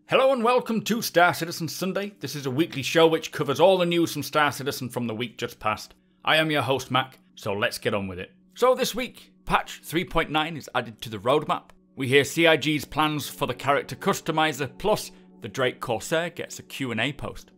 Hello and welcome to Star Citizen Sunday. This is a weekly show which covers all the news from Star Citizen from the week just past. I am your host Mac, so let's get on with it. So this week, patch 3.9 is added to the roadmap. We hear CIG's plans for the character customizer, plus the Drake Corsair gets a Q&A post.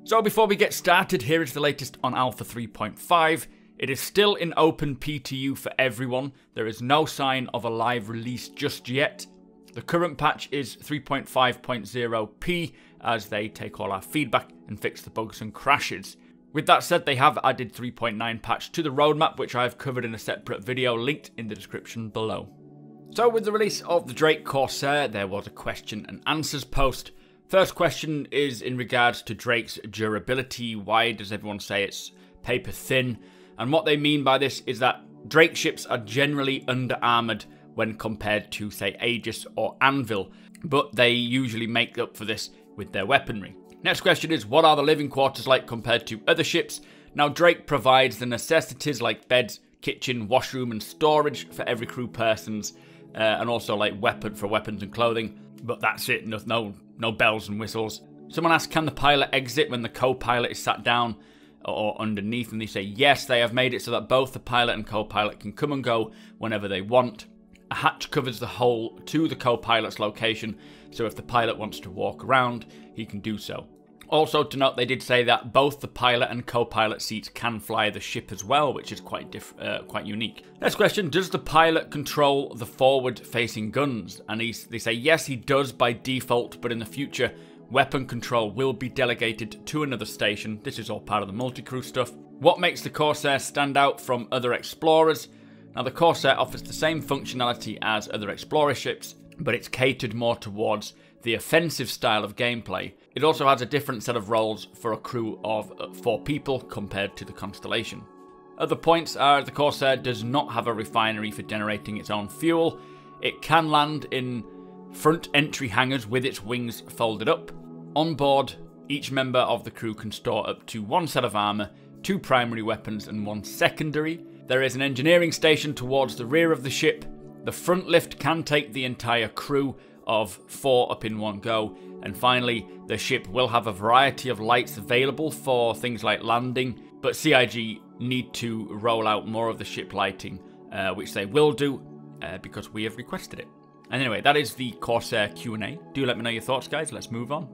So before we get started, here is the latest on Alpha 3.5. It is still in open PTU for everyone. There is no sign of a live release just yet. The current patch is 3.5.0p as they take all our feedback and fix the bugs and crashes. With that said, they have added 3.9 patch to the roadmap, which I have covered in a separate video linked in the description below. So with the release of the Drake Corsair, there was a question and answers post. First question is in regards to Drake's durability. Why does everyone say it's paper thin? And what they mean by this is that Drake ships are generally under-armoured when compared to, say, Aegis or Anvil, but they usually make up for this with their weaponry. Next question is, what are the living quarters like compared to other ships? Now, Drake provides the necessities like beds, kitchen, washroom and storage for every crew persons, and also like weapons and clothing, but that's it, no bells and whistles. Someone asked, can the pilot exit when the co-pilot is sat down or underneath? And they say yes, they have made it so that both the pilot and co-pilot can come and go whenever they want. A hatch covers the hole to the co-pilot's location, so if the pilot wants to walk around, he can do so. Also to note, they did say that both the pilot and co-pilot seats can fly the ship as well, which is quite unique. Next question, does the pilot control the forward-facing guns? And they say yes, he does by default, but in the future, weapon control will be delegated to another station. This is all part of the multi-crew stuff. What makes the Corsair stand out from other explorers? Now, the Corsair offers the same functionality as other explorer ships, but it's catered more towards the offensive style of gameplay. It also has a different set of roles for a crew of 4 people compared to the Constellation. Other points are the Corsair does not have a refinery for generating its own fuel. It can land in front entry hangars with its wings folded up. On board, each member of the crew can store up to 1 set of armour, 2 primary weapons and 1 secondary. There is an engineering station towards the rear of the ship. The front lift can take the entire crew of 4 up in one go. And finally, the ship will have a variety of lights available for things like landing, but CIG need to roll out more of the ship lighting, which they will do because we have requested it. And anyway, that is the Corsair Q&A. Do let me know your thoughts, guys. Let's move on.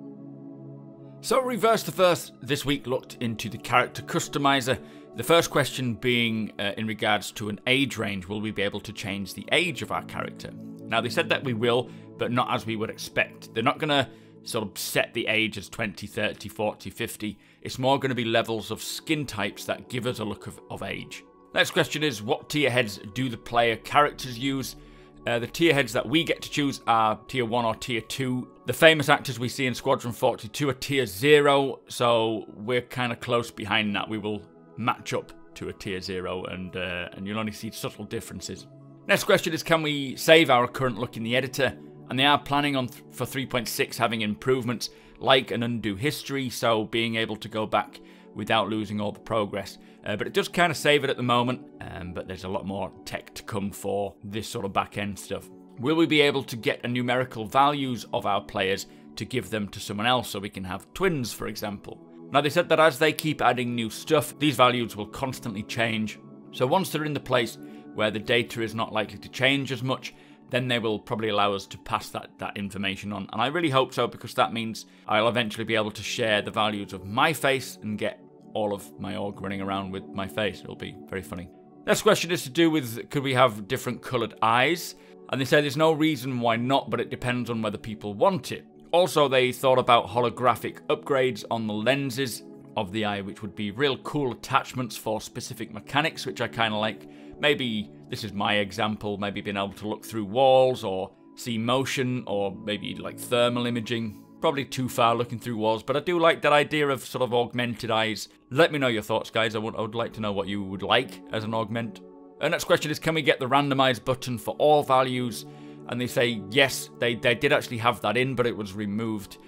So Reverse the First this week looked into the character customizer. The first question being in regards to an age range. Will we be able to change the age of our character? Now, they said that we will, but not as we would expect. They're not going to sort of set the age as 20, 30, 40, 50. It's more going to be levels of skin types that give us a look of age. Next question is, what tier heads do the player characters use? The tier heads that we get to choose are tier 1 or tier 2. The famous actors we see in Squadron 42 are tier 0, so we're kind of close behind that. We will match up to a tier 0 and you'll only see subtle differences. Next question is, can we save our current look in the editor? And they are planning on for 3.6 having improvements like an undo history, so being able to go back without losing all the progress. But it does kind of save it at the moment, but there's a lot more tech to come for this sort of back-end stuff. Will we be able to get a numerical values of our players to give them to someone else so we can have twins, for example? Now, they said that as they keep adding new stuff, these values will constantly change. So once they're in the place where the data is not likely to change as much, then they will probably allow us to pass that information on. And I really hope so, because that means I'll eventually be able to share the values of my face and get all of my org running around with my face. It'll be very funny. Next question is to do with, could we have different coloured eyes? And they say there's no reason why not, but it depends on whether people want it. Also, they thought about holographic upgrades on the lenses of the eye, which would be real cool attachments for specific mechanics, which I kind of like. Maybe, this is my example, maybe being able to look through walls or see motion, or maybe like thermal imaging. Probably too far looking through walls, but I do like that idea of sort of augmented eyes. Let me know your thoughts, guys. I would like to know what you would like as an augment. The next question is, can we get the randomize button for all values? And they say yes, they did actually have that in, but it was removed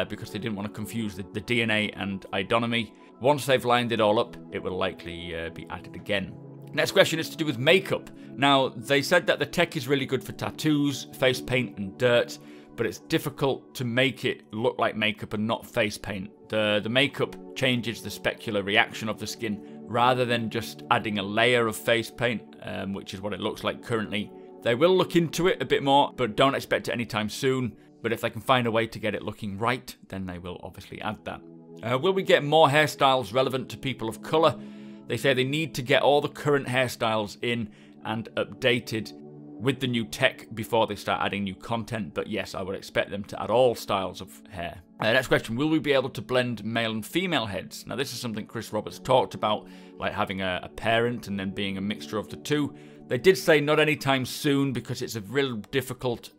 because they didn't want to confuse the DNA and idonomy. Once they've lined it all up, it will likely be added again. Next question is to do with makeup. Now, they said that the tech is really good for tattoos, face paint and dirt, but it's difficult to make it look like makeup and not face paint. The makeup changes the specular reaction of the skin rather than just adding a layer of face paint, which is what it looks like currently. They will look into it a bit more, but don't expect it anytime soon. But if they can find a way to get it looking right, then they will obviously add that. Will we get more hairstyles relevant to people of colour? They say they need to get all the current hairstyles in and updated with the new tech before they start adding new content. But yes, I would expect them to add all styles of hair. Next question, will we be able to blend male and female heads? Now this is something Chris Roberts talked about, like having a parent and then being a mixture of the two. They did say not anytime soon because it's a real difficult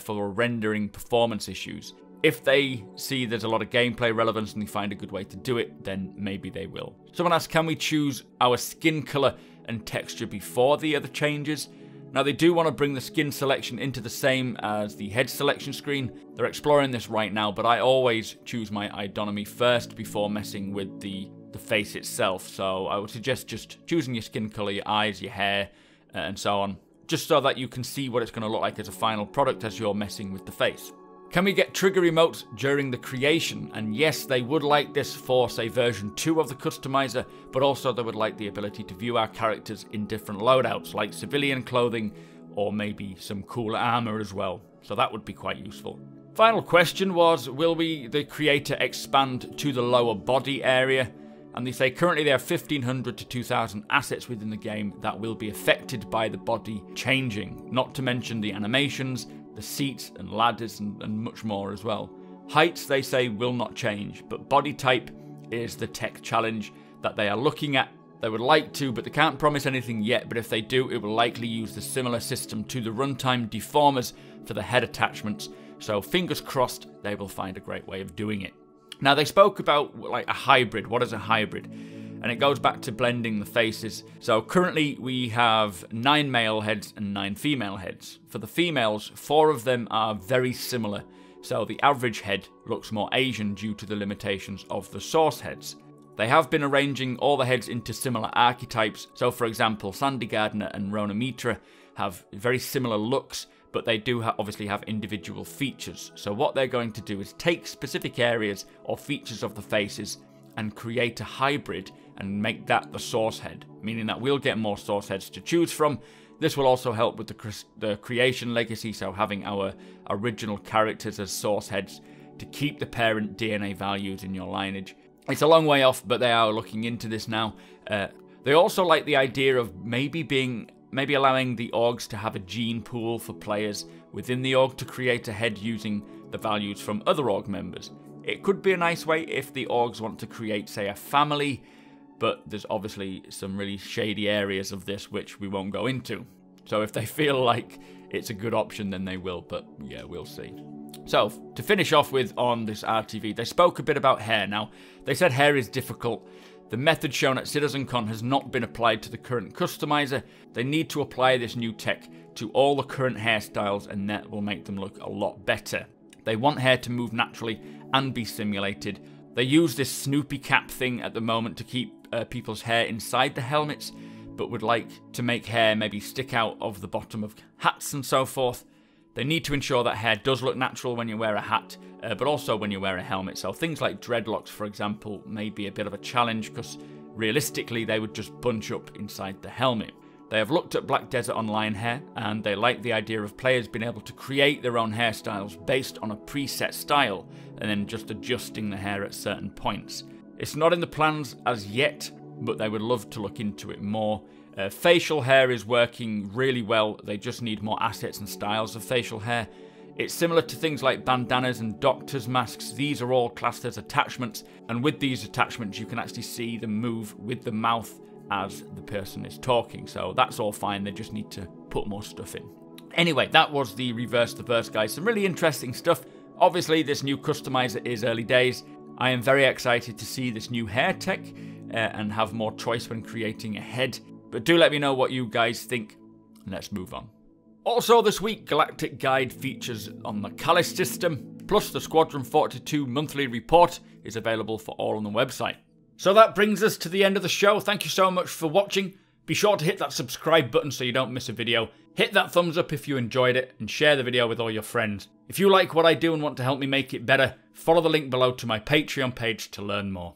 for rendering performance issues. If they see there's a lot of gameplay relevance and they find a good way to do it, then maybe they will. Someone asked, can we choose our skin colour and texture before the other changes? Now they do want to bring the skin selection into the same as the head selection screen. They're exploring this right now, but I always choose my idonomy first before messing with the face itself. So I would suggest just choosing your skin colour, your eyes, your hair, and so on, just so that you can see what it's going to look like as a final product as you're messing with the face. Can we get trigger emotes during the creation? And yes, they would like this for, say, version 2 of the customizer, but also they would like the ability to view our characters in different loadouts, like civilian clothing or maybe some cool armor as well. So that would be quite useful. Final question was, will the creator expand to the lower body area? And they say currently there are 1,500 to 2,000 assets within the game that will be affected by the body changing, not to mention the animations, the seats and ladders and much more as well. Heights, they say, will not change, but body type is the tech challenge that they are looking at. They would like to, but they can't promise anything yet, but if they do, it will likely use the similar system to the runtime deformers for the head attachments, so fingers crossed they will find a great way of doing it. Now they spoke about like a hybrid. What is a hybrid? And it goes back to blending the faces. So currently we have 9 male heads and 9 female heads. For the females, 4 of them are very similar. So the average head looks more Asian due to the limitations of the source heads. They have been arranging all the heads into similar archetypes. So for example, Sandy Gardner and Rona Mitra have very similar looks, but they do obviously have individual features. So what they're going to do is take specific areas or features of the faces and create a hybrid and make that the source head, meaning that we'll get more source heads to choose from. This will also help with the creation legacy, so having our original characters as source heads to keep the parent DNA values in your lineage. It's a long way off, but they are looking into this now. They also like the idea of maybe allowing the orgs to have a gene pool for players within the org to create a head using the values from other org members. It could be a nice way if the orgs want to create, say, a family, but there's obviously some really shady areas of this which we won't go into. So if they feel like it's a good option, then they will, but yeah, we'll see. So, to finish off with on this RTV, they spoke a bit about hair. Now, they said hair is difficult. The method shown at CitizenCon has not been applied to the current customizer. They need to apply this new tech to all the current hairstyles, and that will make them look a lot better. They want hair to move naturally and be simulated. They use this Snoopy cap thing at the moment to keep people's hair inside the helmets, but would like to make hair maybe stick out of the bottom of hats and so forth. They need to ensure that hair does look natural when you wear a hat, but also when you wear a helmet. So things like dreadlocks, for example, may be a bit of a challenge because realistically they would just bunch up inside the helmet. They have looked at Black Desert Online hair, and they like the idea of players being able to create their own hairstyles based on a preset style, and then just adjusting the hair at certain points. It's not in the plans as yet, but they would love to look into it more. Facial hair is working really well. They just need more assets and styles of facial hair. It's similar to things like bandanas and doctor's masks. These are all classed as attachments, and with these attachments you can actually see them move with the mouth as the person is talking. So that's all fine, they just need to put more stuff in. Anyway, that was the Reverse the Verse, guys. Some really interesting stuff. Obviously, this new customizer is early days. I am very excited to see this new hair tech and have more choice when creating a head. But do let me know what you guys think. Let's move on. Also this week, Galactic Guide features on the Callis system, plus the Squadron 42 monthly report is available for all on the website. So that brings us to the end of the show. Thank you so much for watching. Be sure to hit that subscribe button so you don't miss a video. Hit that thumbs up if you enjoyed it, and share the video with all your friends. If you like what I do and want to help me make it better, follow the link below to my Patreon page to learn more.